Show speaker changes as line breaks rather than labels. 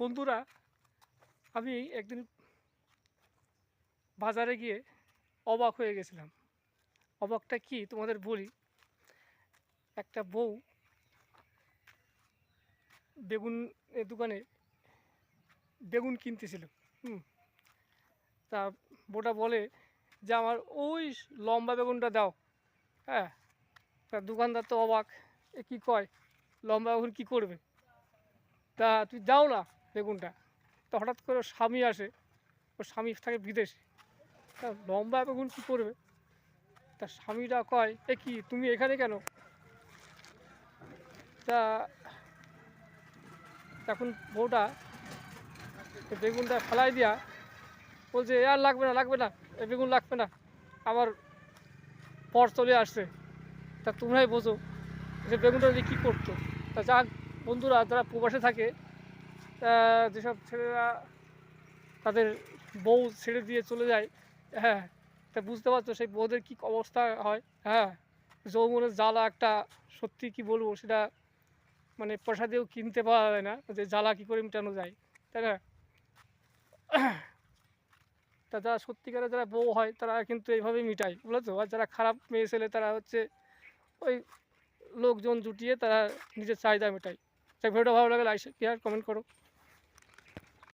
বন্ধুরা, আমি একদিন বাজারে গিয়ে অবাক হয়ে গেছিলাম। অবাকটা কি তোমাদের বলি। একটা বউ বেগুন দোকানে বেগুন কিনতেছিল। হুম তা বউটা বলে যে আমার ওই লম্বা বেগুনটা দাও। হ্যাঁ, তা দোকানদার তো অবাক, এ কী কয়, লম্বা বেগুন কী করবে, তা তুই দাও না বেগুনটা। তো হঠাৎ করে ওর স্বামী আসে, ওর স্বামী থাকে বিদেশে, তা লম্বা বেগুন কী করবে। তার স্বামীরা কয়, এ কি তুমি এখানে কেন। তা তখন বউটা বেগুনটা ফেলাই দিয়া বলছে, এ আর লাগবে না, লাগবে না, এ বেগুন লাগবে না, আমার পর চলে আসছে। তা তোমরাই বোঝো যে বেগুনটা দিয়ে কী করতো। তা যাক বন্ধুরা, যারা প্রবাসে থাকে, যেসব ছেলেরা তাদের বউ ছেড়ে দিয়ে চলে যায়, হ্যাঁ, তা বুঝতে পারছো সেই বউদের কী অবস্থা হয়। হ্যাঁ, যৌবনের জ্বালা একটা, সত্যি কি বলবো সেটা, মানে পয়সা দিয়েও কিনতে পাওয়া যায় না যে জ্বালা কী করে মেটানো যায়, তাই না। তা যারা সত্যিকারের যারা বউ হয় তারা কিন্তু এইভাবেই মিটায়, বুঝেছো। আর যারা খারাপ মেয়ে ছেলে তারা হচ্ছে ওই লোকজন জুটিয়ে তারা নিজের চাহিদা মেটায়। তাই ভিডিওটা ভালো লাগে লাইক শেয়ার কমেন্ট করো।